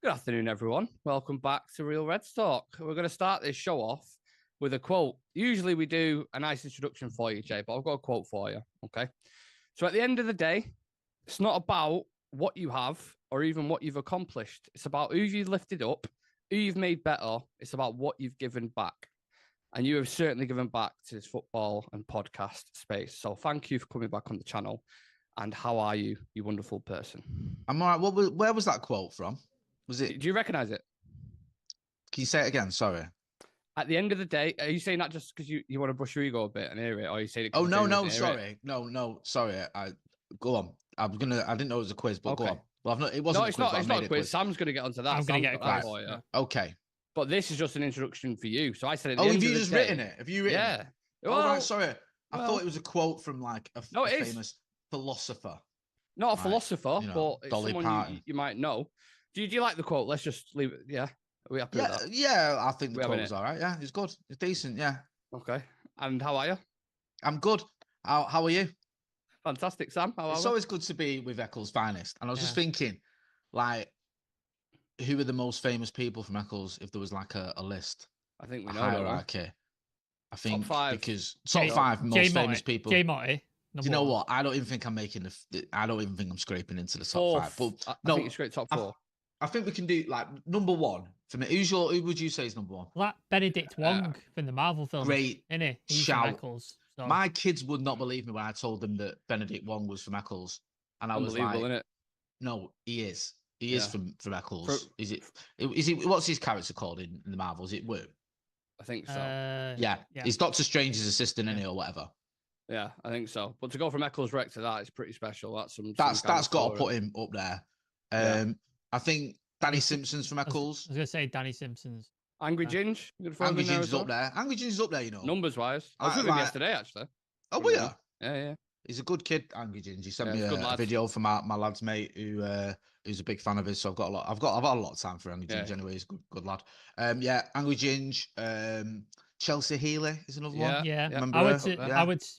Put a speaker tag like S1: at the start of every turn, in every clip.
S1: Good afternoon, everyone. Welcome back to Real Reds Talk. We're going to start this show off with a quote. Usually we do a nice introduction for you, Jay, but I've got a quote for you, okay? So at the end of the day, it's not about what you have or even what you've accomplished. It's about who you've lifted up, who you've made better. It's about what you've given back. And you have certainly given back to this football and podcast space. So thank you for coming back on the channel. And how are you, you wonderful person?
S2: I'm all right. Where was that quote from? Was it?
S1: Do you recognize it?
S2: Can you say it again? Sorry.
S1: At the end of the day, are you saying that just because you want to brush your ego a bit and hear it, or are you saying it?
S2: Oh no, sorry, no, sorry. Go on. I didn't know it was a quiz, but go on. Well, it wasn't.
S1: No, it's not a quiz. Sam's going to get onto that.
S3: I'm going to get a quiz
S1: for you.
S2: Okay.
S1: But this is just an introduction for you. So I said,
S2: have you just written it? Have you written it?
S1: Well,
S2: oh, right, sorry. I thought it was a quote from like a famous philosopher.
S1: Not a philosopher, but it's
S2: Dolly
S1: someone you might know. Do you like the quote? Let's just leave it. Yeah. Are we happy with that?
S2: Yeah, I think the quote was all right. Yeah, it's good. It's decent. Yeah.
S1: Okay. And how are you?
S2: I'm good. How are you?
S1: Fantastic, Sam.
S2: It's always good to be with Eccles' finest. And I was just thinking, like, who are the most famous people from Eccles if there was like a list?
S1: I think we know.
S2: Hierarchy. I think
S1: top five.
S2: Because top five most famous people.
S3: Jay Motty.
S2: Do you know what? I don't even think I'm making I don't even think I'm scraping into the top
S1: fourth.
S2: five. But
S1: I think you scrape top four.
S2: I think we can do like number one for me. Who would you say is number one?
S3: That Benedict Wong from the Marvel film.
S2: Great,
S3: isn't he? He's
S2: shout.
S3: from Eccles, so.
S2: My kids would not believe me when I told them that Benedict Wong was from Eccles, and I was like,
S1: innit?
S2: "No, he is. He is from Eccles. Is it? What's his character called in the Marvel? Is it Wu?
S1: I think so.
S2: Yeah, he's Doctor Strange's assistant, isn't he, or whatever.
S1: Yeah, I think so. But to go from Eccles Rec to that is pretty special.
S2: That's got to put him up there. I think Danny Simpson's from Eccles.
S3: I was going to say Danny Simpson's.
S1: Angry Ginge.
S2: Angry Ginge is up there. Angry Ginge is up there, you know.
S1: Numbers wise. I was with him yesterday, actually.
S2: Oh, were you?
S1: Yeah.
S2: He's a good kid, Angry Ginge. He sent me a video from my lad's mate who's a big fan of his. So I've had a lot of time for Angry Ginge anyway. He's a good lad. Angry Ginge. Chelsea Healy is another one.
S3: Yeah.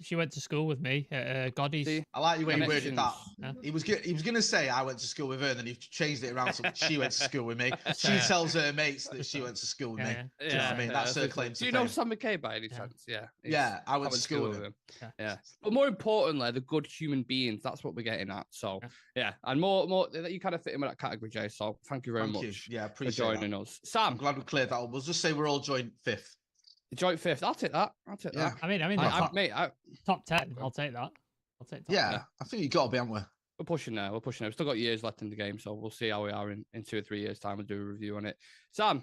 S3: She went to school with me at Goddy's.
S2: I like the way he worded that. Yeah. He was going to say I went to school with her, and then he changed it around so she went to school with me. She tells her mates that she went to school with me. Do you know what I mean? That's her claim to fame.
S1: Do you know Sam McKay by any chance?
S2: Yeah, I went to school with him.
S1: Yeah. But more importantly, the good human beings. That's what we're getting at. So and more that you kind of fit in with that category, Jay. So thank you very much.
S2: Yeah, appreciate
S1: for joining us. Sam,
S2: I'm glad we cleared that up. We'll just say we're all joint fifth.
S1: Joint fifth. I'll take that.
S3: Yeah. I mean, top 10. I'll take that.
S2: Yeah, I think you got to be, haven't we?
S1: We're pushing there. We've still got years left in the game, so we'll see how we are in 2 or 3 years' time. We'll do a review on it. Sam,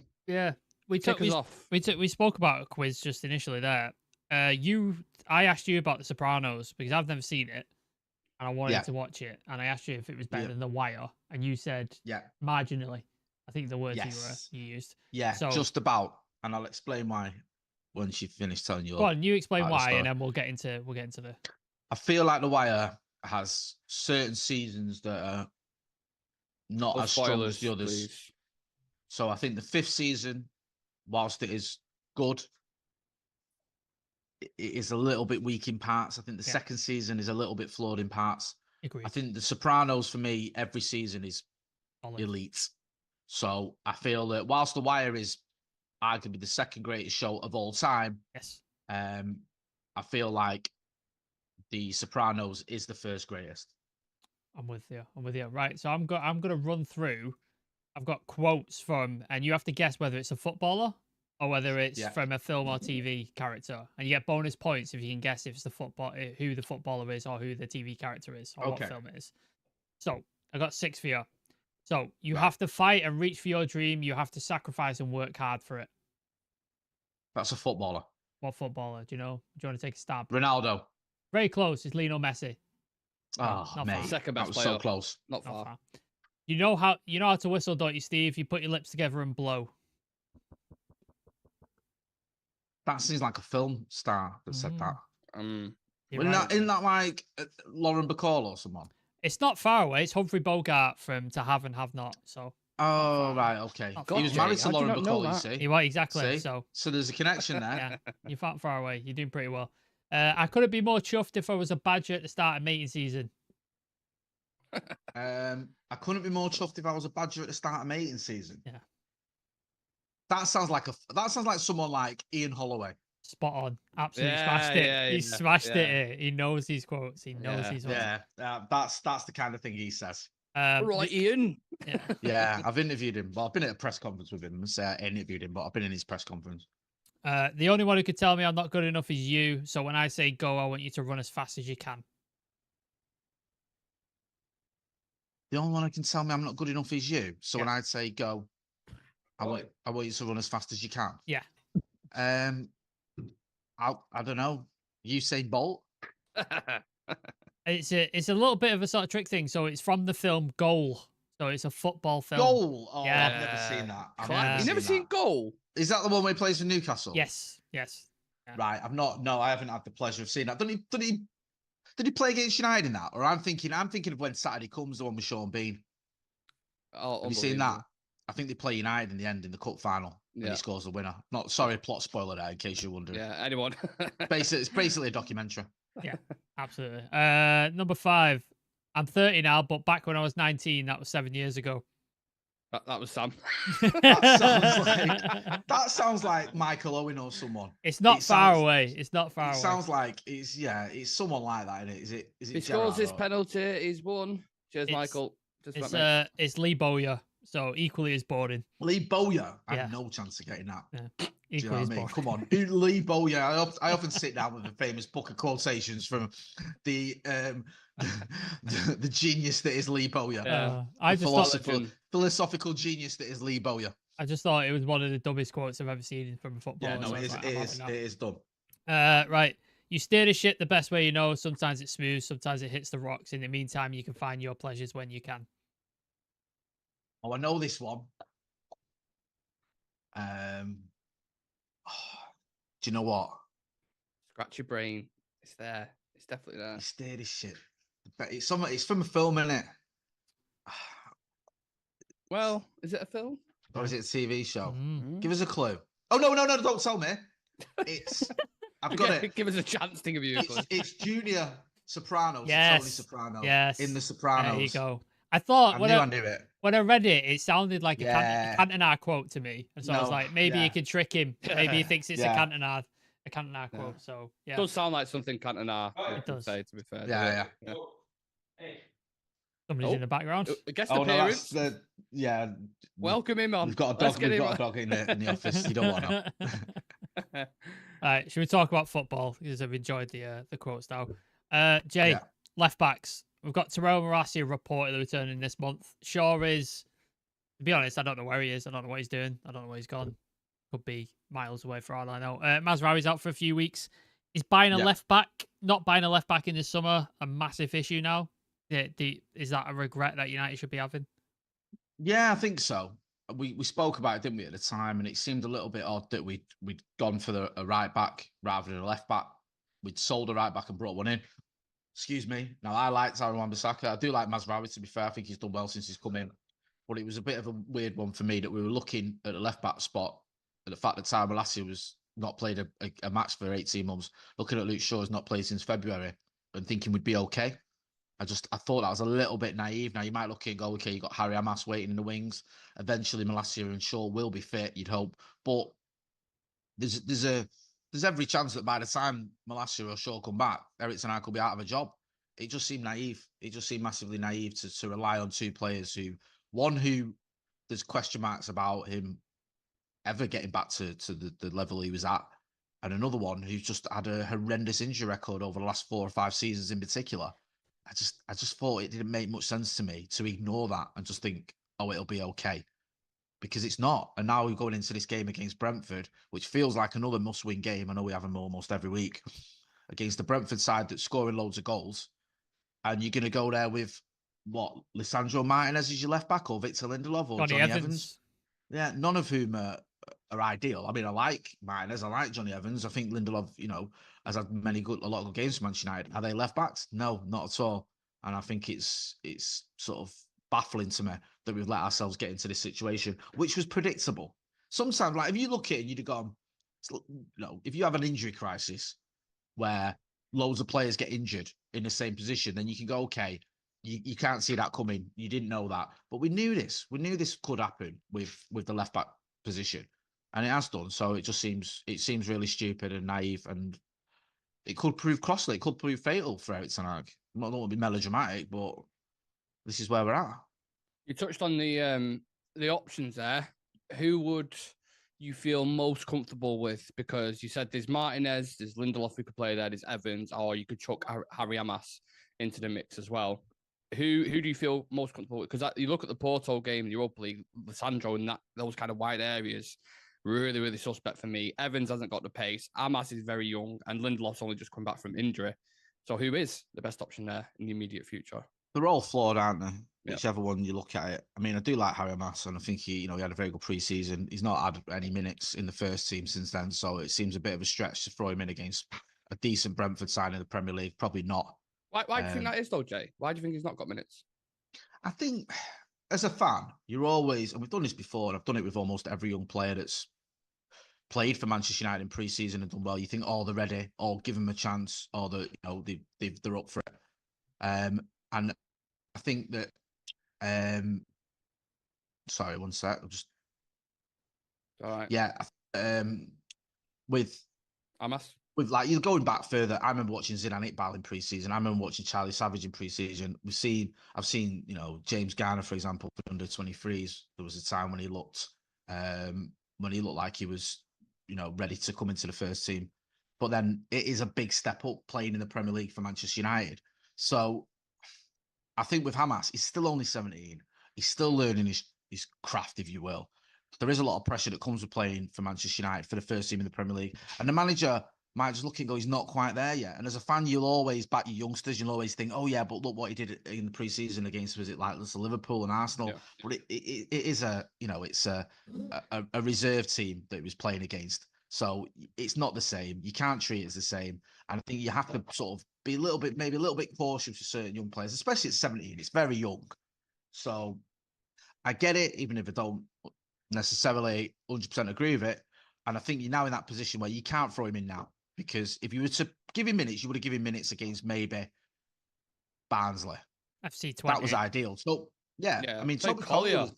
S3: we spoke about a quiz just initially there. I asked you about The Sopranos because I've never seen it, and I wanted to watch it. And I asked you if it was better than The Wire, and you said marginally. I think the words you used.
S2: Yeah, so, just about, and I'll explain why. When she finished telling you,
S3: go on, you explain why, and then we'll get into the.
S2: I feel like The Wire has certain seasons that are not as strong as the others. Please. So I think the 5th season, whilst it is good, it is a little bit weak in parts. I think the 2nd season is a little bit flawed in parts.
S3: Agreed.
S2: I think The Sopranos for me every season is elite. So I feel that whilst The Wire is arguably the 2nd greatest show of all time.
S3: Yes.
S2: I feel like The Sopranos is the 1st greatest.
S3: I'm with you. Right. So I'm gonna run through. I've got quotes from, and you have to guess whether it's a footballer or whether it's from a film or TV character, and you get bonus points if you can guess if it's who the footballer is or who the TV character is or what film it is. So I got 6 for you. So you have to fight and reach for your dream. You have to sacrifice and work hard for it.
S2: That's a footballer.
S3: What footballer? Do you know? Do you want to take a stab?
S2: Ronaldo.
S3: Very close. It's Lionel Messi.
S2: Oh, mate.
S1: Second best player.
S2: So close.
S1: Not far.
S3: You know how to whistle, don't you, Steve? You put your lips together and blow.
S2: That seems like a film star that said that.
S3: Isn't
S2: that like Lauren Bacall or someone?
S3: It's not far away. It's Humphrey Bogart from To Have and Have Not. So.
S2: Oh, right, okay. He was married to Lauren Bacall, you see.
S3: He was, exactly.
S2: See? So there's a connection there.
S3: Yeah, you're far away. You're doing pretty well. I couldn't be more chuffed if I was a Badger at the start of mating season.
S2: I couldn't be more chuffed if I was a Badger at the start of mating season.
S3: Yeah.
S2: That sounds like someone like Ian Holloway.
S3: Spot on. Absolutely smashed it.
S1: Yeah,
S3: He smashed it here. He knows these quotes. He knows these ones.
S2: Yeah, that's the kind of thing he says.
S1: Right, Ian.
S2: Yeah, I've interviewed him. Well, I've been at a press conference with him. I interviewed him, but I've been in his press conference.
S3: The only one who could tell me I'm not good enough is you. So when I say go, I want you to run as fast as you can.
S2: The only one who can tell me I'm not good enough is you. So when I say go, I want you to run as fast as you can.
S3: Yeah.
S2: I don't know. Usain Bolt.
S3: It's a little bit of a sort of trick thing. So it's from the film Goal. So it's a football film.
S2: Goal. Oh, yeah. I've never seen that.
S1: You've never seen Goal?
S2: Is that the one where he plays for Newcastle?
S3: Yes. Yeah.
S2: Right. I haven't had the pleasure of seeing that. Did he play against United in that? Or I'm thinking of When Saturday Comes, the one with Sean Bean.
S1: Oh,
S2: have you seen that? I think they play United in the end in the cup final. And he scores the winner. Not sorry, plot spoiler there in case you're wondering.
S1: Yeah, anyone.
S2: It's basically a documentary.
S3: Yeah, absolutely. Number 5. I'm 30 now, but back when I was 19, that was 7 years ago.
S1: That was Sam.
S2: that sounds like Michael Owen or someone.
S3: It's not far away. It's not far away.
S2: It sounds like it's someone like that, isn't it? Is it
S1: he scores his penalty, he's won. Cheers, Michael.
S3: It's Lee Bowyer, so equally as boring.
S2: Lee Bowyer? I have no chance of getting that.
S3: Yeah.
S2: Do you know what I mean? Come on, Lee Bowyer. I often sit down with the famous book of quotations from the genius that is Lee Bowyer. Philosophical genius that is Lee Bowyer.
S3: I just thought it was one of the dumbest quotes I've ever seen from a footballer.
S2: Yeah, no, it is dumb.
S3: Right. You steer the ship the best way you know. Sometimes it's smooth, sometimes it hits the rocks. In the meantime, you can find your pleasures when you can.
S2: Oh, I know this one. Do you know what?
S1: Scratch your brain. It's there. It's definitely there.
S2: You steer this shit. It's from a film, isn't it?
S1: Well, is it a film?
S2: Or is it a TV show? Give us a clue. Oh, no, don't tell me. I've got it.
S1: Give us a chance to give you a clue.
S2: It's Junior Sopranos.
S3: Yes.
S2: Tony Soprano.
S3: Yes.
S2: In The Sopranos.
S3: There you go. I thought
S2: I knew it.
S3: When I read it, it sounded like a Cantona quote to me. And so I was like, maybe you could trick him. Maybe he thinks it's a Cantona quote. So yeah.
S1: It does sound like something Cantona would say, to be fair.
S2: Yeah.
S3: Somebody's in the background.
S1: Guest appearance.
S2: No,
S1: welcome him on.
S2: We've got a dog in the office. You don't want to.
S3: All right, should we talk about football? Because I've enjoyed the quotes now. Jay, left backs. We've got Terrell Malacia reportedly returning this month. Shaw is, to be honest, I don't know where he is. I don't know what he's doing. I don't know where he's gone. Could be miles away for all I know. Mazraoui's out for a few weeks. Is buying a left back, not buying a left back in the summer, a massive issue now? Is that a regret that United should be having?
S2: Yeah, I think so. We spoke about it, didn't we, at the time? And it seemed a little bit odd that we'd gone for a right back rather than a left back. We'd sold a right back and brought one in. Excuse me. Now, I liked Aaron Wan-Bissaka. I do like Mazraoui, to be fair. I think he's done well since he's come in. But it was a bit of a weird one for me that we were looking at the left back spot. And the fact that Malacia was not played a match for 18 months, looking at Luke Shaw's not played since February and thinking we'd be okay. I thought that was a little bit naive. Now, you might look and go, okay, you got Harry Hamas waiting in the wings. Eventually, Malacia and Shaw will be fit, you'd hope. But there's every chance that by the time Malacia or Shaw come back, Eric Ten Hag could be out of a job. It just seemed naive. It just seemed massively naive to rely on two players who there's question marks about him ever getting back to the level he was at, and another one who's just had a horrendous injury record over the last 4 or 5 seasons in particular. I just thought it didn't make much sense to me to ignore that and just think, oh, it'll be okay. Because it's not. And now we're going into this game against Brentford, which feels like another must-win game. I know we have them almost every week. Against the Brentford side that's scoring loads of goals. And you're going to go there with, Lisandro Martinez as your left back, or Victor Lindelof, or Johnny Evans? Yeah, none of whom are ideal. I mean, I like Martinez. I like Johnny Evans. I think Lindelof, has had a lot of good games for Manchester United. Are they left backs? No, not at all. And I think it's sort of baffling to me that we've let ourselves get into this situation, which was predictable. Sometimes, like, if you look at it and you'd have gone, if you have an injury crisis where loads of players get injured in the same position, then you can go, okay, you can't see that coming. You didn't know that, but we knew this. We knew this could happen with the left back position, and it has done. So it seems really stupid and naive, and it could prove costly. It could prove fatal for Erik ten Hag. I don't want to be melodramatic, but this is where we're at.
S1: You touched on the options there. Who would you feel most comfortable with? Because you said there's Martinez, there's Lindelof who could play there, there's Evans, or you could chuck Harry Hamas into the mix as well. Who do you feel most comfortable with? Because you look at the Porto game, the Europa League, Lissandro and those kind of wide areas, really, really suspect for me. Evans hasn't got the pace. Hamas is very young, and Lindelof's only just come back from injury. So who is the best option there in the immediate future?
S2: They're all flawed, aren't they? Yep. Whichever one you look at it. I mean, I do like Harry Hamas, and I think he had a very good pre-season. He's not had any minutes in the first team since then, so it seems a bit of a stretch to throw him in against a decent Brentford side in the Premier League. Probably not.
S1: Why do you think that is, though, Jay? Why do you think he's not got minutes?
S2: I think, as a fan, you're always, and we've done this before, and I've done it with almost every young player that's played for Manchester United in pre-season and done well. You think, oh, they're ready, or give them a chance, or they're up for it. And I think that, sorry, one sec. I'll just.
S1: All right.
S2: Yeah. With
S1: Hamas.
S2: With you're going back further. I remember watching Zidane Iqbal in pre-season. I remember watching Charlie Savage in pre-season. I've seen, James Garner, for example, for under 23s. There was a time when he looked like he was, ready to come into the first team. But then it is a big step up playing in the Premier League for Manchester United. So I think with Hamas, he's still only 17. He's still learning his craft, if you will. There is a lot of pressure that comes with playing for Manchester United for the first team in the Premier League. And the manager might just look and go, he's not quite there yet. And as a fan, you'll always back your youngsters. You'll always think, oh, yeah, but look what he did in the pre-season against, was it like Liverpool and Arsenal? Yeah. But it is it's a reserve team that he was playing against. So it's not the same. You can't treat it as the same. And I think you have to sort of be maybe a little bit cautious with certain young players, especially at 17. It's very young. So I get it, even if I don't necessarily 100% agree with it. And I think you're now in that position where you can't throw him in now. Because if you were to give him minutes, you would have given him minutes against maybe Barnsley.
S3: FC 20.
S2: That was ideal. So, yeah. I mean, Toby Collier was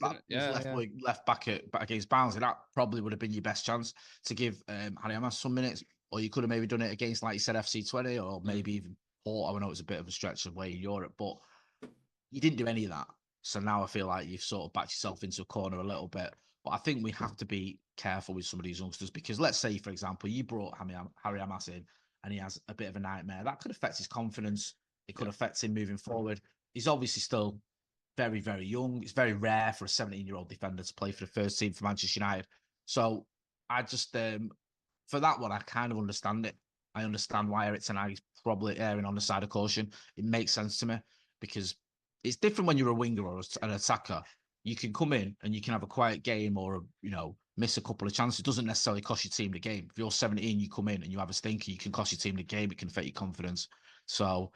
S2: left back against Barnsley. That probably would have been your best chance to give Harry Hamas some minutes. Or you could have maybe done it against, like you said, FC 20, or maybe even Porto. I know it was a bit of a stretch away in Europe, but you didn't do any of that. So now I feel like you've sort of backed yourself into a corner a little bit. But I think we have to be careful with some of these youngsters, because let's say, for example, you brought Harry Hamas in and he has a bit of a nightmare. That could affect his confidence. It could affect him moving forward. He's obviously still very, very young. It's very rare for a 17-year-old defender to play for the first team for Manchester United. So I just, for that one, I kind of understand it. I understand why Erik ten Hag is probably erring on the side of caution. It makes sense to me, because it's different when you're a winger or an attacker. You can come in and you can have a quiet game, or, miss a couple of chances. It doesn't necessarily cost your team the game. If you're 17, you come in and you have a stinker, you can cost your team the game. It can affect your confidence. So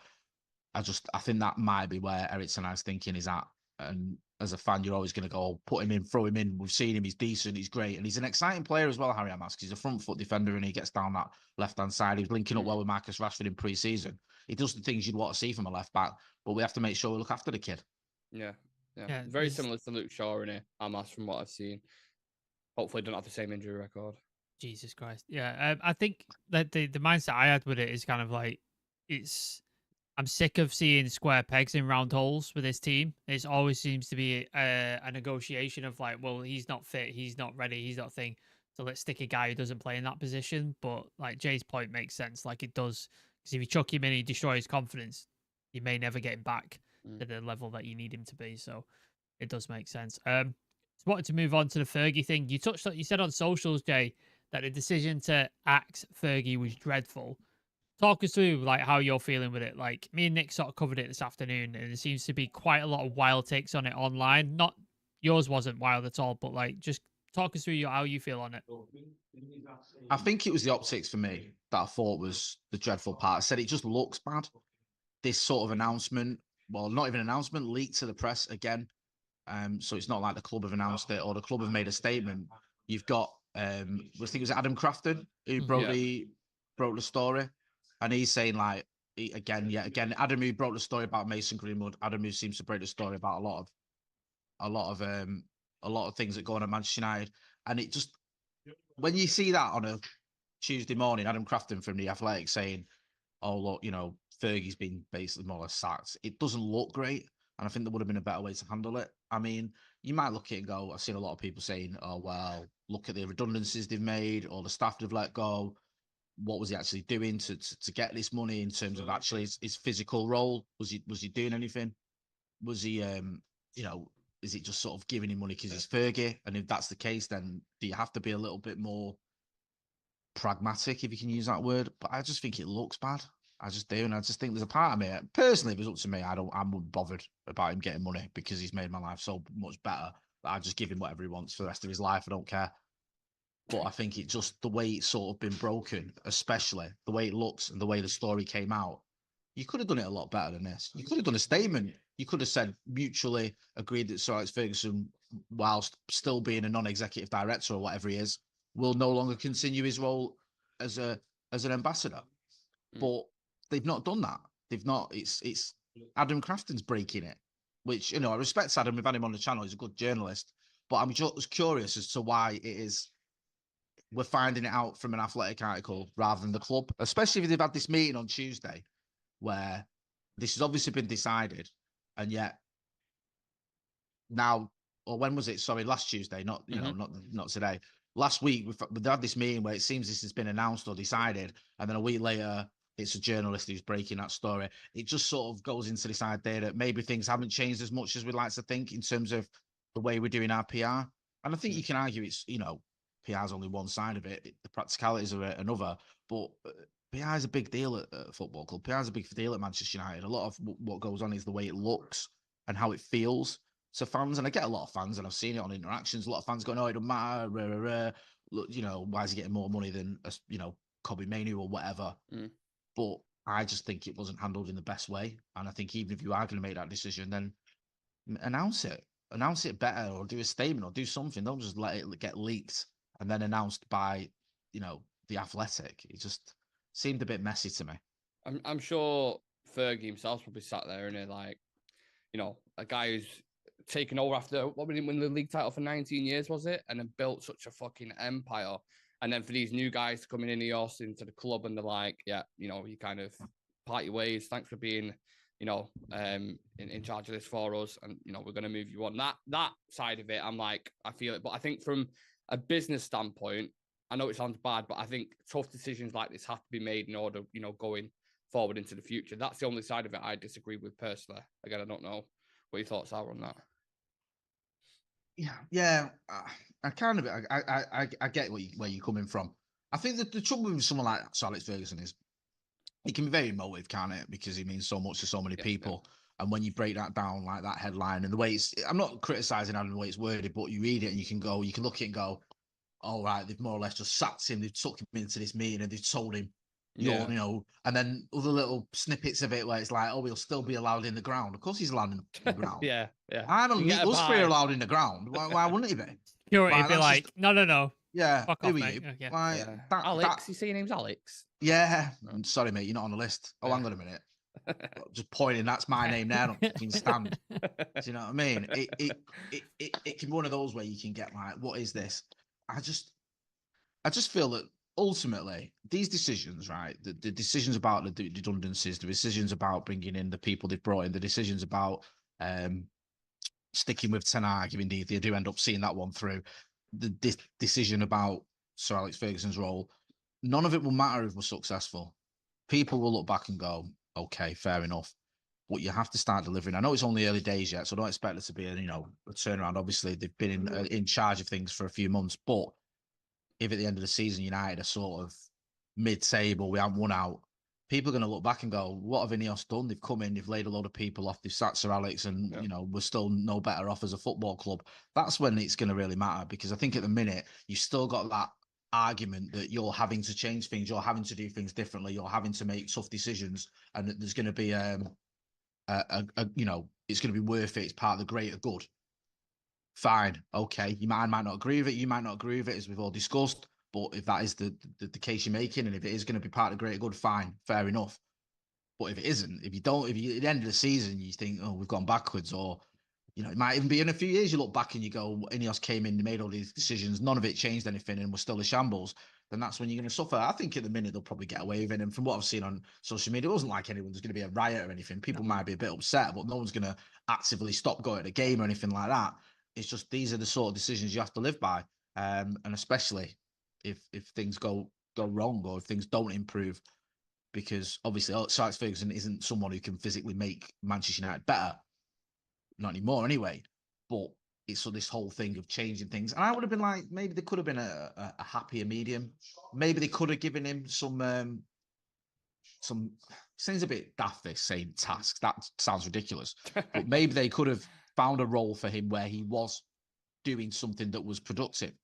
S2: I think that might be where Erik ten Hag's thinking is at. And as a fan, you're always going to go, put him in, throw him in. We've seen him. He's decent. He's great. And he's an exciting player as well, Harry Hamas. He's a front foot defender and he gets down that left-hand side. He's linking up well with Marcus Rashford in pre-season. He does the things you'd want to see from a left back, but we have to make sure we look after the kid.
S1: Yeah. Very similar to Luke Shaw and Hamas from what I've seen. Hopefully don't have the same injury record.
S3: Jesus Christ. Yeah. I think that the mindset I had with it is kind of like, I'm sick of seeing square pegs in round holes with this team. It always seems to be a negotiation of like, well, he's not fit, he's not ready, he's not thing. So let's stick a guy who doesn't play in that position. But like Jay's point makes sense. Like it does, because if you chuck him in, he destroys his confidence. You may never get him back to the level that you need him to be. So it does make sense. Just wanted to move on to the Fergie thing. You said on socials, Jay, that the decision to axe Fergie was dreadful. Talk us through like how you're feeling with it. Like me and Nick sort of covered it this afternoon, and there seems to be quite a lot of wild takes on it online. Not yours wasn't wild at all, but like just talk us through how you feel on it.
S2: I think it was the optics for me that I thought was the dreadful part. I said it just looks bad. This sort of announcement, well, not even announcement, leaked to the press again. So it's not like the club have announced it or the club have made a statement. You've got, I think it was Adam Crafton who broke the story. And he's saying like, again, Adam, who broke the story about Mason Greenwood, Adam, who seems to break the story about a lot of things that go on at Manchester United. And it just, when you see that on a Tuesday morning, Adam Crafton from The Athletic saying, oh, look, Fergie's been basically more or less sacked, it doesn't look great. And I think there would have been a better way to handle it. I mean, you might look at it and go, I've seen a lot of people saying, oh, well, look at the redundancies they've made, or the staff they've let go. What was he actually doing to get this money in terms of actually his physical role? Was he doing anything? Was he, is it just sort of giving him money because he's Fergie? And if that's the case, then do you have to be a little bit more pragmatic, if you can use that word? But I just think it looks bad. I just do. And I just think there's a part of me, personally, if it was up to me, I'm bothered about him getting money because he's made my life so much better that I just give him whatever he wants for the rest of his life. I don't care. But I think it just, the way it's sort of been broken, especially the way it looks and the way the story came out, you could have done it a lot better than this. You could have done a statement. You could have said mutually agreed that Sir Alex Ferguson, whilst still being a non-executive director or whatever he is, will no longer continue his role as an ambassador. But they've not done that. They've not. It's Adam Crafton's breaking it, which, I respect Adam. We've had him on the channel. He's a good journalist. But I'm just curious as to why it is we're finding it out from an Athletic article rather than the club, especially if they've had this meeting on Tuesday where this has obviously been decided, and yet now, or when was it? Sorry, last Tuesday, not not today. Last week we had this meeting where it seems this has been announced or decided, and then a week later it's a journalist who's breaking that story. It just sort of goes into this idea that maybe things haven't changed as much as we'd like to think in terms of the way we're doing our PR. And I think you can argue it's, PR is only one side of it. The practicalities are another. But PR is a big deal at a football club. PR is a big deal at Manchester United. A lot of what goes on is the way it looks and how it feels to fans. And I get a lot of fans, and I've seen it on interactions. A lot of fans going, "Oh, it doesn't matter. Look, why is he getting more money than Kobe Manu or whatever?" But I just think it wasn't handled in the best way. And I think even if you are going to make that decision, then announce it better, or do a statement, or do something. Don't just let it get leaked and then announced by, The Athletic. It just seemed a bit messy to me.
S1: I'm sure Fergie himself probably sat there and a guy who's taken over after, what, we didn't win the league title for 19 years, was it? And then built such a fucking empire. And then for these new guys to come in Ineos into the club, and they're like, yeah, you kind of part your ways. Thanks for being, in charge of this for us. And, we're going to move you on. That side of it, I'm like, I feel it. But I think from a business standpoint, I know it sounds bad, but I think tough decisions like this have to be made in order, going forward into the future. That's the only side of it I disagree with personally. Again, I don't know what your thoughts are on that.
S2: Yeah, I kind of, I get where you're coming from. I think that the trouble with someone like Sir Alex Ferguson is he can be very emotive, can't it? Because he means so much to so many people. Yeah. And when you break that down like that headline and the way I'm not criticizing Adam the way it's worded, but you read it and you can look at it and go, all right, they've more or less just sacked him. They've took him into this meeting and they've told him, and then other little snippets of it where it's like, oh, he'll still be allowed in the ground. Of course he's allowed in the ground.
S1: Yeah.
S2: I don't think us three are allowed in the ground. Why wouldn't he be?
S3: Security be like, just... no.
S2: Yeah,
S3: fuck off, mate.
S2: You?
S3: Yeah.
S2: Like,
S1: Alex, you say your name's Alex?
S2: Yeah. No. Sorry, mate, you're not on the list. Oh, hang on a minute. Just pointing, that's my name there on fucking stand. Do you know what I mean? It can be one of those where you can get like, what is this? I just feel that ultimately these decisions, right? The decisions about the redundancies, the decisions about bringing in the people they've brought in, the decisions about sticking with Ten Hag, if indeed they do end up seeing that one through, the decision about Sir Alex Ferguson's role, none of it will matter if we're successful. People will look back and go, okay, fair enough. But you have to start delivering. I know it's only early days yet, so I don't expect it to be a turnaround. Obviously, they've been in charge of things for a few months, but if at the end of the season United are sort of mid-table, we haven't won out, people are going to look back and go, what have Ineos done? They've come in, they've laid a load of people off, they've sacked Sir Alex, and we're still no better off as a football club. That's when it's going to really matter, because I think at the minute you've still got that argument that you're having to change things, you're having to do things differently, you're having to make tough decisions, and that there's going to be it's going to be worth it. It's part of the greater good. Fine, okay. You might not agree with it. You might not agree with it, as we've all discussed. But if that is the case you're making, and if it is going to be part of the greater good, fine, fair enough. But if it isn't, if you at the end of the season, you think, oh, we've gone backwards, or, you know, it might even be in a few years, you look back and you go, Ineos came in, they made all these decisions, none of it changed anything, and we're still a shambles, then that's when you're going to suffer. I think at the minute, they'll probably get away with it. And from what I've seen on social media, it wasn't like anyone's going to be a riot or anything. People might be a bit upset, but no one's going to actively stop going to the game or anything like that. It's just, these are the sort of decisions you have to live by. And especially if things go wrong, or if things don't improve, because obviously Sir Alex Ferguson isn't someone who can physically make Manchester United better. Not anymore anyway. But it's this whole thing of changing things. And I would have been like, maybe there could have been a happier medium. Maybe they could have given him some seems a bit daft, this saying tasks. That sounds ridiculous. But maybe they could have found a role for him where he was doing something that was productive.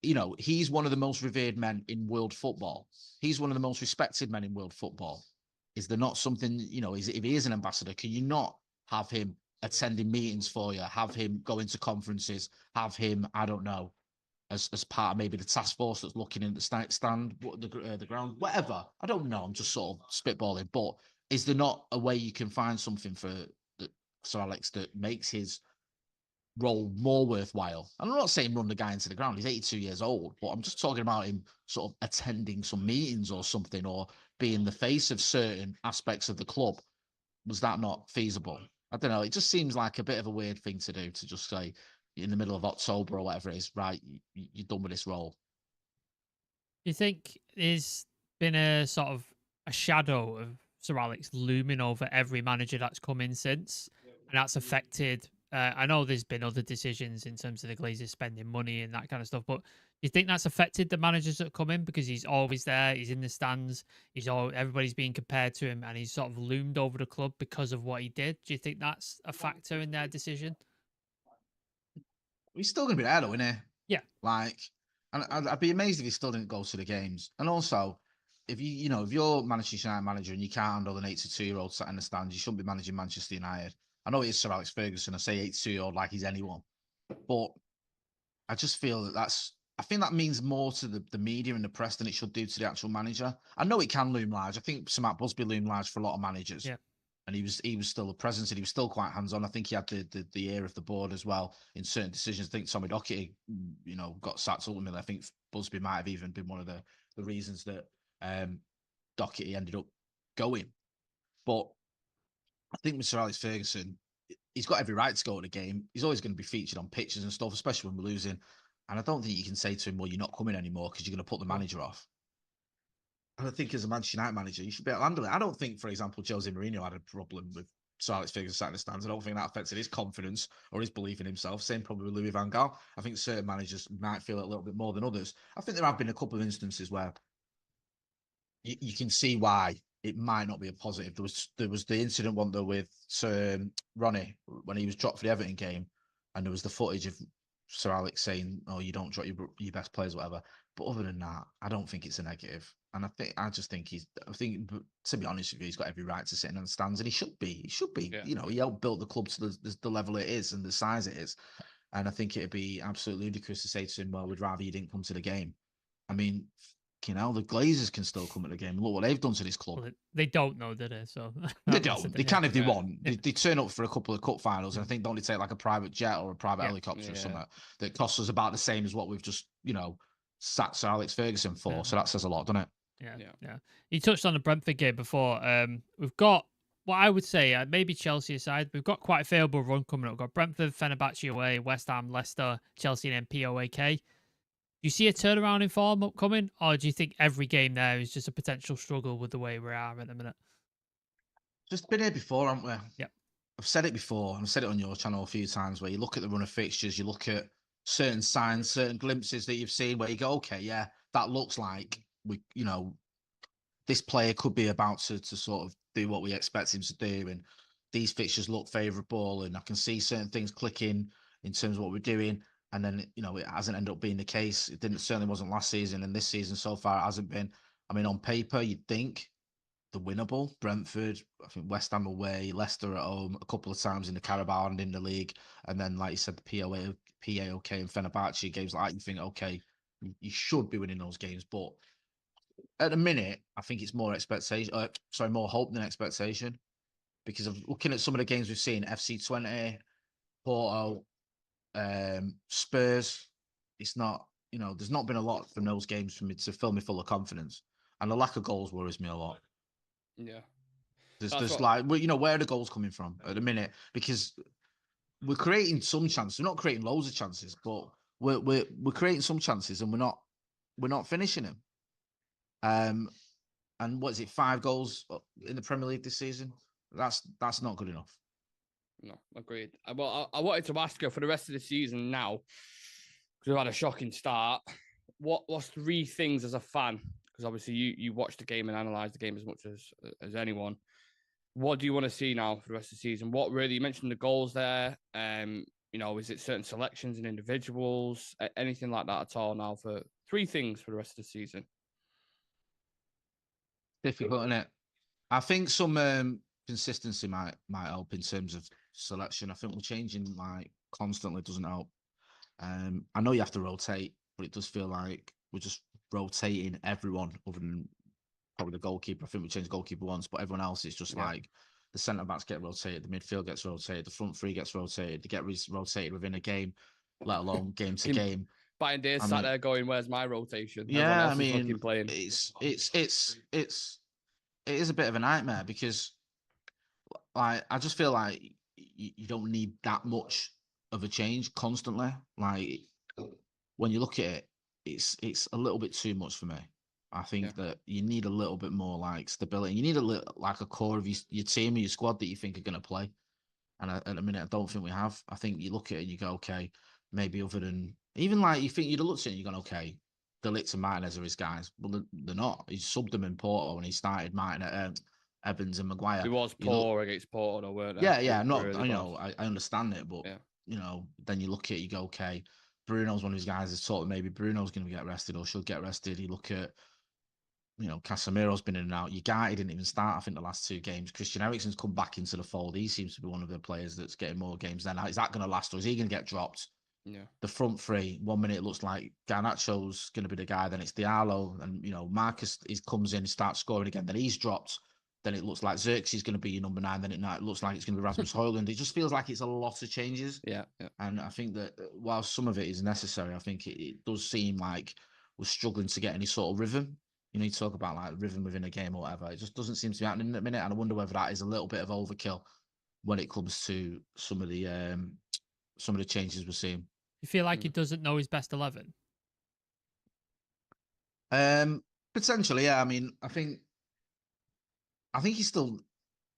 S2: You know, he's one of the most revered men in world football. He's one of the most respected men in world football. Is there not something, you know, if he is an ambassador, can you not have him attending meetings for you, have him going to conferences, have him, I don't know, as part of maybe the task force that's looking in the stand, the ground, whatever. I don't know. I'm just sort of spitballing. But is there not a way you can find something for Sir Alex that makes his role more worthwhile? And I'm not saying run the guy into the ground. He's 82 years old, but I'm just talking about him sort of attending some meetings or something, or being the face of certain aspects of the club. Was that not feasible? I don't know. It just seems like a bit of a weird thing to do, to just say in the middle of October or whatever it is, right, you're done with this role.
S3: Do you think there's been a sort of a shadow of Sir Alex looming over every manager that's come in since, and that's affected? I know there's been other decisions in terms of the Glazers spending money and that kind of stuff, but do you think that's affected the managers that come in, because he's always there, he's in the stands, everybody's being compared to him, and he's sort of loomed over the club because of what he did? Do you think that's a factor in their decision?
S2: He's still going to be there, though, isn't he?
S3: Yeah.
S2: Like, and I'd be amazed if he still didn't go to the games. And also, if if you're Manchester United manager and you can't handle an 82-year-old sat in the stands, you shouldn't be managing Manchester United. I know it is Sir Alex Ferguson. I say 82-year-old like he's anyone, but I just feel I think that means more to the media and the press than it should do to the actual manager. I know it can loom large. I think Sir Matt Busby loomed large for a lot of managers.
S3: Yeah.
S2: And he was still a presence, and he was still quite hands-on. I think he had the ear of the board as well in certain decisions. I think Tommy Docherty, got sacked ultimately. I think Busby might have even been one of the reasons that Docherty ended up going. But I think with Sir Alex Ferguson, he's got every right to go to the game. He's always going to be featured on pictures and stuff, especially when we're losing. And I don't think you can say to him, well, you're not coming anymore because you're going to put the manager off. And I think as a Manchester United manager, you should be able to handle it. I don't think, for example, Jose Mourinho had a problem with Sir Alex Ferguson sat in the stands. I don't think that affected his confidence or his belief in himself. Same probably with Louis van Gaal. I think certain managers might feel it a little bit more than others. I think there have been a couple of instances where you can see why it might not be a positive. There was the incident one though with Sir Ronnie when he was dropped for the Everton game, and there was the footage of Sir Alex saying, "Oh, you don't drop your best players, or whatever." But other than that, I don't think it's a negative. And I just think to be honest with you, he's got every right to sit in the stands, and he should be. Yeah. He helped build the club to the level it is and the size it is. And I think it'd be absolutely ludicrous to say to him, "Well, we'd rather you didn't come to the game." I mean, the Glazers can still come at the game. Look what they've done to this club.
S3: Well, they don't know, do they? So
S2: they don't. They can if they want. They turn up for a couple of cup finals, and I think don't they take like a private jet or a private helicopter or something that costs us about the same as what we've just sat Sir Alex Ferguson for. So that says a lot, doesn't it?
S3: Yeah. You touched on the Brentford game before. We've got what I would say, maybe Chelsea aside, we've got quite a favourable run coming up. We've got Brentford, Fenerbahce away, West Ham, Leicester, Chelsea, and then POAK. Do you see a turnaround in form upcoming, or do you think every game there is just a potential struggle with the way we are at the minute?
S2: Just been here before, haven't we?
S3: Yep.
S2: I've said it before, and I've said it on your channel a few times, where you look at the run of fixtures, you look at certain signs, certain glimpses that you've seen where you go, okay, yeah, that looks like this player could be about to sort of do what we expect him to do, and these fixtures look favourable, and I can see certain things clicking in terms of what we're doing. And then, it hasn't ended up being the case. It certainly wasn't last season, and this season so far it hasn't been. I mean, on paper, you'd think the winnable. Brentford, I think West Ham away, Leicester at home, a couple of times in the Carabao and in the league. And then, like you said, the PAOK and Fenerbahce games like that, you think, okay, you should be winning those games. But at the minute, I think it's more expectation. More hope than expectation, because of looking at some of the games we've seen, FC20, Porto, Spurs. It's not, there's not been a lot from those games for me to fill me full of confidence, and the lack of goals worries me a lot.
S1: Yeah,
S2: there's where are the goals coming from at the minute? Because we're creating some chances. We're not creating loads of chances, but we're creating some chances, and we're not finishing them. And what is it? 5 goals in the Premier League this season. That's not good enough.
S1: No, agreed. Well, I wanted to ask you for the rest of the season now, because we've had a shocking start. What's 3 things as a fan? Because obviously you watch the game and analyze the game as much as anyone. What do you want to see now for the rest of the season? What really, you mentioned the goals there. Is it certain selections and individuals? Anything like that at all now for 3 things for the rest of the season?
S2: Difficult, isn't it? I think some consistency might help in terms of selection. I think we're changing constantly doesn't help. I know you have to rotate, but it does feel like we're just rotating everyone other than probably the goalkeeper. I think we changed the goalkeeper once, but everyone else is just like the centre backs get rotated, the midfield gets rotated, the front 3 gets rotated. They get rotated within a game, let alone game to game.
S1: Buying days sat there going, "Where's my rotation?"
S2: Yeah, I mean, it is a bit of a nightmare, because I just feel like you don't need that much of a change constantly. Like, when you look at it, it's a little bit too much for me. I think that you need a little bit more stability. You need a core of your team or your squad that you think are going to play. And at the minute, I don't think we have. I think you look at it and you go, okay, maybe other than even you think you'd have looked at it and you're going, okay, De Ligt and Martinez are his guys. Well, they're not. He subbed them in Porto and he started Evans and Maguire.
S1: He was poor against Porto, weren't
S2: they? Yeah. Not. Really I understand it, but then you look at it, you go, okay, Bruno's one of his guys. Is maybe Bruno's going to get rested or should get rested. You look at Casemiro's been in and out. Ugarte didn't even start, I think, the last 2 games. Christian Eriksen's come back into the fold. He seems to be one of the players that's getting more games than. Is that going to last, or is he going to get dropped?
S1: Yeah.
S2: The front 3, 1 minute it looks like Garnacho's going to be the guy, then it's Diallo, and Marcus comes in and starts scoring again, then he's dropped. Then it looks like Xerxes is going to be your number 9. Then it looks like it's going to be Rasmus Højlund. It just feels like it's a lot of changes.
S1: Yeah.
S2: And I think that while some of it is necessary, I think it does seem like we're struggling to get any sort of rhythm. You talk about rhythm within a game or whatever. It just doesn't seem to be happening at the minute. And I wonder whether that is a little bit of overkill when it comes to some of the changes we're seeing.
S3: You feel like he doesn't know his best 11?
S2: Potentially, yeah. I mean, I think he's still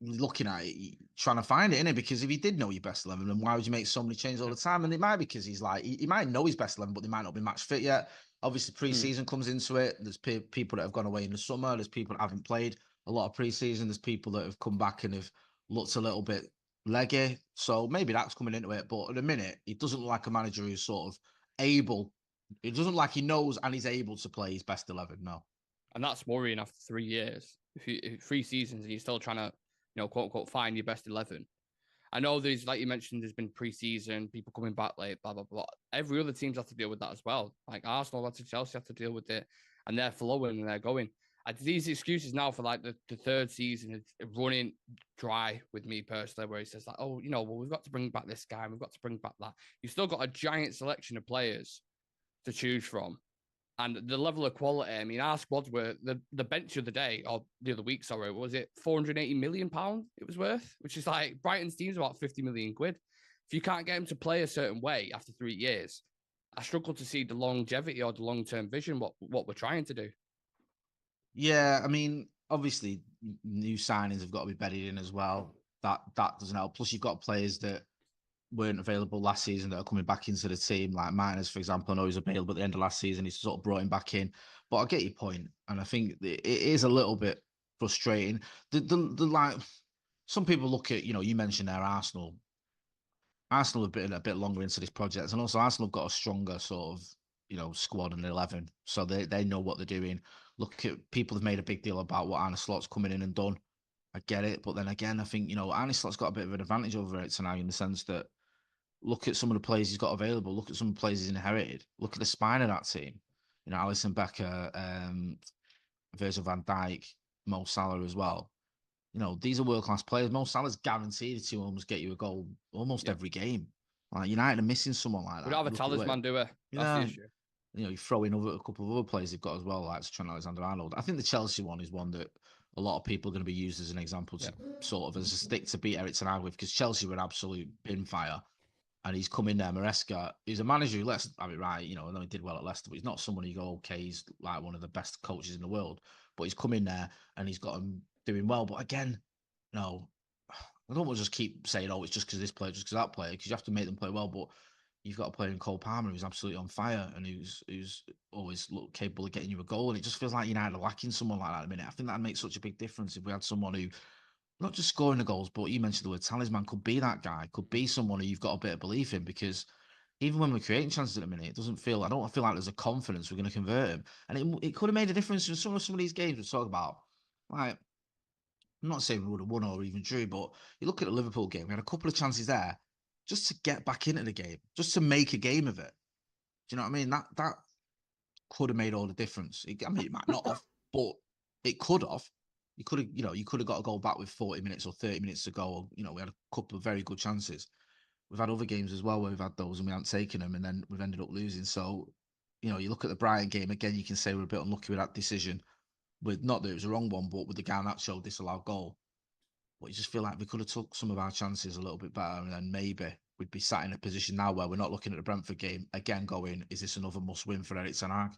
S2: looking at it, trying to find it, innit? Because if he did know your best 11, then why would you make so many changes all the time? And it might be because he's he might know his best 11, but they might not be match fit yet. Obviously, pre-season comes into it. There's people that have gone away in the summer. There's people that haven't played a lot of pre-season. There's people that have come back and have looked a little bit leggy. So maybe that's coming into it. But at the minute, he doesn't look like a manager who's sort of able. It doesn't look like he knows and he's able to play his best 11, no.
S1: And that's worrying after 3 years. If 3 seasons and you're still trying to, quote unquote, find your best 11. I know there's, like you mentioned, there's been pre-season, people coming back late, blah, blah, blah. Every other team's have to deal with that as well. Like Arsenal had to, Chelsea have to deal with it, and they're flowing and they're going. These excuses now for the 3rd season is running dry with me personally, where he says we've got to bring back this guy, we've got to bring back that. You've still got a giant selection of players to choose from. And the level of quality, I mean, our squads were the bench of the day, or the other week, sorry, was it £480 million it was worth? Which is like Brighton's team's about 50 million quid. If you can't get him to play a certain way after 3 years, I struggle to see the longevity or the long-term vision, what we're trying to do.
S2: Yeah, I mean, obviously, new signings have got to be bedded in as well. That doesn't help. Plus, you've got players that weren't available last season that are coming back into the team, like Martinez, for example. I know he was available at the end of last season. He's sort of brought him back in. But I get your point, and I think it is a little bit frustrating. Some people look at, you mentioned there Arsenal. Arsenal have been a bit longer into this project, and also Arsenal have got a stronger sort of, squad and 11, so they know what they're doing. Look at people have made a big deal about what Arne Slot's coming in and done. I get it, but then again, I think Arne Slot's got a bit of an advantage over it now in the sense that look at some of the players he's got available. Look at some of the players he's inherited. Look at the spine of that team. Alisson Becker, Virgil van Dijk, Mo Salah as well. You know, these are world-class players. Mo Salah's guaranteed to almost get you a goal almost every game. Like United are missing someone like that.
S1: We don't have a talisman, do we? That's the issue.
S2: You know, you throw in a couple of other players they've got as well, like Trent Alexander-Arnold. I think the Chelsea one is one that a lot of people are going to be used as an example to sort of as a stick to beat Eric Ten Hag with, because Chelsea were an absolute bin fire. And he's come in there, Maresca. He's a manager who, let's have it right, you know, I know he did well at Leicester, but he's not someone you go, okay, he's like one of the best coaches in the world. But he's come in there and he's got him doing well. But again, no, I don't want to just keep saying, oh, it's just because this player, just because that player, because you have to make them play well. But you've got a player in Cole Palmer who's absolutely on fire and who's always capable of getting you a goal. And it just feels like United are lacking someone like that at the minute. I think that'd make such a big difference if we had someone who, not just scoring the goals, but you mentioned the word talisman, could be that guy, could be someone who you've got a bit of belief in, because even when we're creating chances at the minute, I don't feel like there's a confidence we're going to convert him. And it could have made a difference in some of these games we talk about. Like, I'm not saying we would have won or even drew, but you look at the Liverpool game, we had a couple of chances there just to get back into the game, just to make a game of it. Do you know what I mean? That could have made all the difference. I mean, it might not have, but it could have. You could have got a goal back with 40 minutes or 30 minutes to go. You know, we had a couple of very good chances. We've had other games as well where we've had those and we haven't taken them, and then we've ended up losing. So, you know, you look at the Brighton game again, you can say we're a bit unlucky with that decision. With not that it was a wrong one, but with the Garnacho disallowed goal. But you just feel like we could have took some of our chances a little bit better, and then maybe we'd be sat in a position now where we're not looking at the Brentford game again, going, "Is this another must-win for Eric Ten Hag?"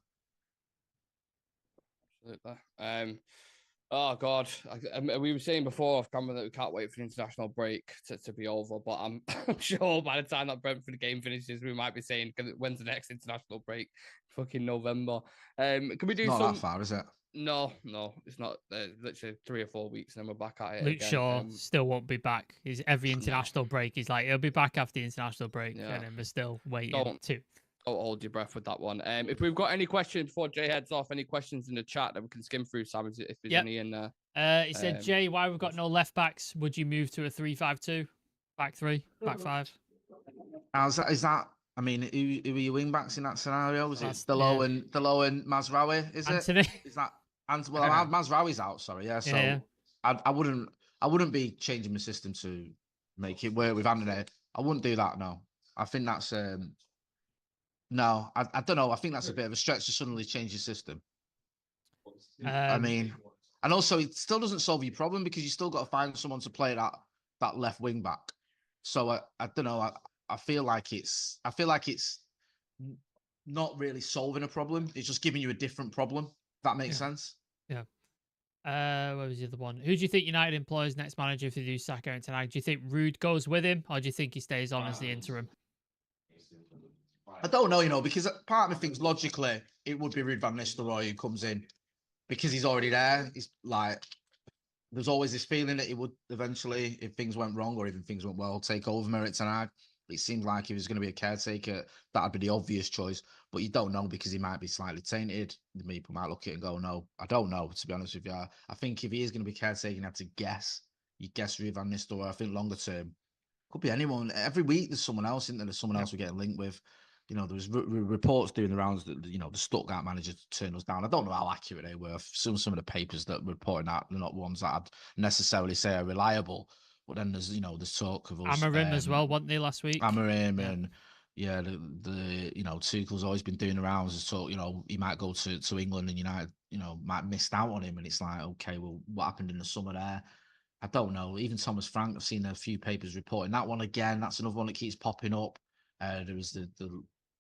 S1: Absolutely. Oh God, we were saying before off camera that we can't wait for the international break to be over, but I'm sure by the time that Brentford game finishes, we might be saying, when's the next international break? Fucking November. Can we do
S2: not that far, is it?
S1: No, it's not. Literally 3 or 4 weeks, and then we're back at it.
S3: Luke Shaw still won't be back. He's every international break. He's like, he'll be back after the international break, and then we're still waiting too.
S1: Don't hold your breath with that one. If we've got any questions before Jay heads off, any questions in the chat that we can skim through, Sam, if there's any in there.
S3: He said, Jay, why we've got no left backs? Would you move to a 3-5-2? Back 3, back 5?
S2: Is that? I mean, who are your wing backs in that scenario? Is it Delo and Mazraoui? Is
S3: Anthony?
S2: It? Is that? Mazraoui's out. Sorry, yeah. So yeah. I wouldn't be changing my system to make it work with Anthony. I wouldn't do that. No, I think that's no. I don't know. I think that's a bit of a stretch to suddenly change your system. I mean, and also it still doesn't solve your problem because you still got to find someone to play that left wing back. So I don't know. I feel like it's not really solving a problem. It's just giving you a different problem. If that makes sense.
S3: Yeah. What was the other one? Who do you think United employs next manager if they do sack Eric Ten Hag? Do you think Ruud goes with him, or do you think he stays on as the interim?
S2: I don't know, because part of me thinks logically it would be Ruud van Nistelrooy who comes in because he's already there. He's like, there's always this feeling that he would eventually, if things went wrong or even things went well, take over Eric Ten Hag. It seemed like if he was going to be a caretaker, that'd be the obvious choice. But you don't know because he might be slightly tainted. The people might look at it and go, no, I don't know, to be honest with you. I think if he is going to be caretaking, you have to guess. You guess Ruud van Nistelrooy. I think longer term, could be anyone. Every week there's someone else, isn't there? There's someone else we're getting linked with. You know, there was reports doing the rounds that, you know, the Stuttgart manager turned us down. I don't know how accurate they were. Some of the papers that were reporting that, they're not ones that I'd necessarily say are reliable. But then there's, you know, there's talk of us.
S3: Amorim as well, weren't they, last week?
S2: Amorim and, the you know, Tuchel's always been doing the rounds and talk, you know, he might go to England and United, you know, might have missed out on him. And it's like, okay, well, what happened in the summer there? I don't know. Even Thomas Frank, I've seen a few papers reporting that one again. That's another one that keeps popping up. There was the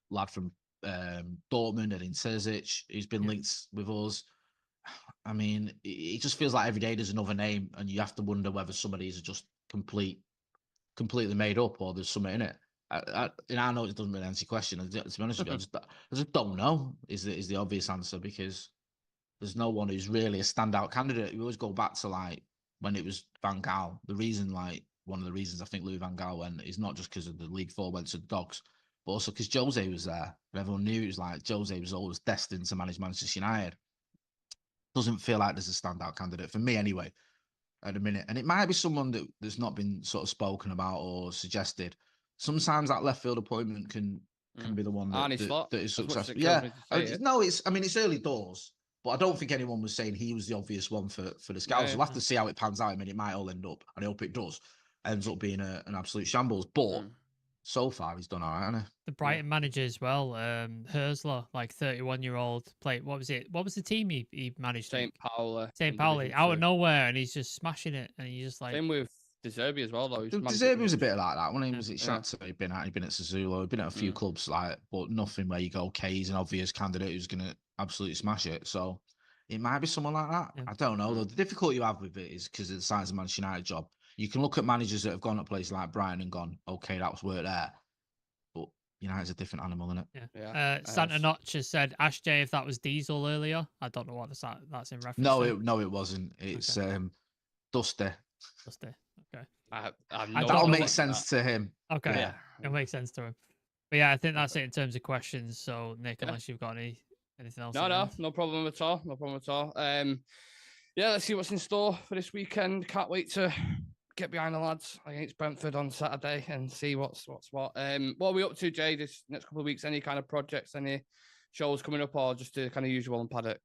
S2: lad from Dortmund, Edin Terzic, who's been linked with us. I mean, it just feels like every day there's another name, and you have to wonder whether some of these are just completely made up or there's something in it. I know it doesn't really answer your question. To be honest with you, I just don't know is the obvious answer, because there's no one who's really a standout candidate. We always go back to like when it was Van Gaal. One of the reasons I think Louis Van Gaal went is not just because of the League 4 went to the Dogs, but also because Jose was there. And everyone knew it was like Jose was always destined to manage Manchester United. Doesn't feel like there's a standout candidate for me anyway at the minute. And it might be someone that's not been sort of spoken about or suggested. Sometimes that left field appointment can be the one that is successful. Yeah. No, it's early doors. But I don't think anyone was saying he was the obvious one for the scouts. We'll have to see how it pans out. I mean, it might all end up, and I hope it does, ends up being an absolute shambles. But so far, he's done all right, hasn't he?
S3: The Brighton manager as well, Hersler, like 31-year-old, played. What was it? What was the team he managed?
S1: St. Pauli.
S3: St. Pauli, out of nowhere, and he's just smashing it. And he's just like
S1: same with De Zerbi as well, though.
S2: De Zerbi was a bit like that when he was at Shakhtar. He'd been at Sassuolo, he'd been at a few clubs, but nothing where you go, okay, he's an obvious candidate who's going to absolutely smash it. So it might be someone like that. I don't know. Though the difficulty you have with it is because of the size of the Manchester United job. You can look at managers that have gone to places like Brighton and gone, okay, that was work there. But United's a different animal, isn't
S3: it? Santa Notch has said, ask Jay if that was Diesel earlier. I don't know what that's in reference to.
S2: No, it wasn't. It's Dusty.
S3: Dusty. Okay.
S2: That'll make sense to him.
S3: Okay. Yeah. It'll make sense to him. But yeah, I think that's it in terms of questions. So Nick, unless you've got anything else.
S1: No problem at all. Yeah, let's see what's in store for this weekend. Can't wait to get behind the lads against Brentford on Saturday and see what's what. What are we up to, Jay, this next couple of weeks? Any kind of projects, any shows coming up, or just the kind of usual on paddock?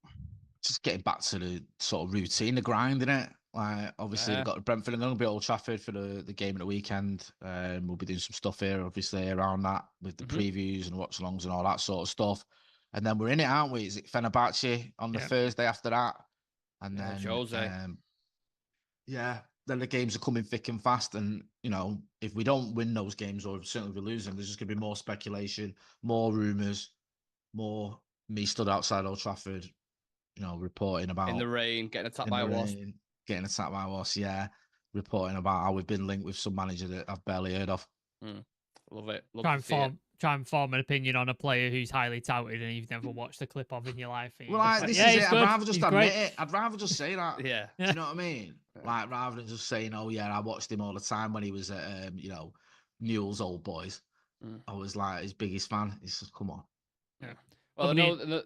S2: Just getting back to the sort of routine, the grind, innit? Like, obviously, we've got Brentford and going to be at Old Trafford for the game of the weekend. We'll be doing some stuff here, obviously, around that with the previews and watch-alongs and all that sort of stuff. And then we're in it, aren't we? Is it Fenerbahce on the Thursday after that? And then, then the games are coming thick and fast. And, you know, if we don't win those games, or certainly we lose them, there's just going to be more speculation, more rumours, more me stood outside Old Trafford, you know, reporting about...
S1: In the rain, getting attacked by a wasp.
S2: Getting attacked by a wasp, reporting about how we've been linked with some manager that I've barely heard of.
S1: Love it.
S3: Try and form an opinion on a player who's highly touted and you've never watched a clip of in your life.
S2: Well, this is it. I'd rather just admit it. I'd rather just say that.
S1: Do
S2: you know what I mean? Like, rather than just saying, oh, yeah, I watched him all the time when he was at, Newell's Old Boys. I was like his biggest fan. It's just, come on.
S1: Yeah. Well,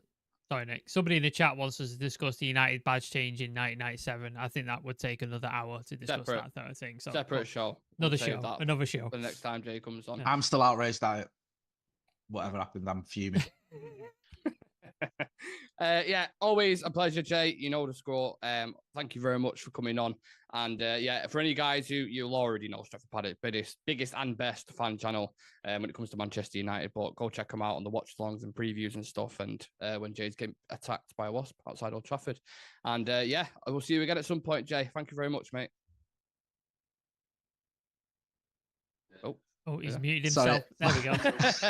S3: Sorry, Nick. Somebody in the chat wants us to discuss the United badge change in 1997. I think that would take another hour to discuss that sort of thing. So,
S1: separate show.
S3: Another show.
S1: The next time Jay comes on.
S2: I'm still outraged at it. Whatever happened, I'm fuming.
S1: Always a pleasure, Jay. You know the score. Thank you very much for coming on. And for any guys who you'll already know, Stratford Paddock, biggest and best fan channel when it comes to Manchester United. But go check them out on the watch-alongs and previews and stuff. And when Jay's getting attacked by a wasp outside Old Trafford. And I will see you again at some point, Jay. Thank you very much, mate.
S3: Oh, he's muted himself. There we go.
S1: He's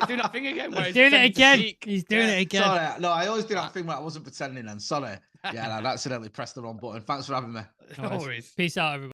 S1: doing that thing again.
S3: He's doing it again. He's doing it again.
S2: Sorry. No, I always do that thing where I wasn't pretending then. Sorry. Yeah, I accidentally pressed the wrong button. Thanks for having me.
S1: No worries.
S3: Peace out, everybody.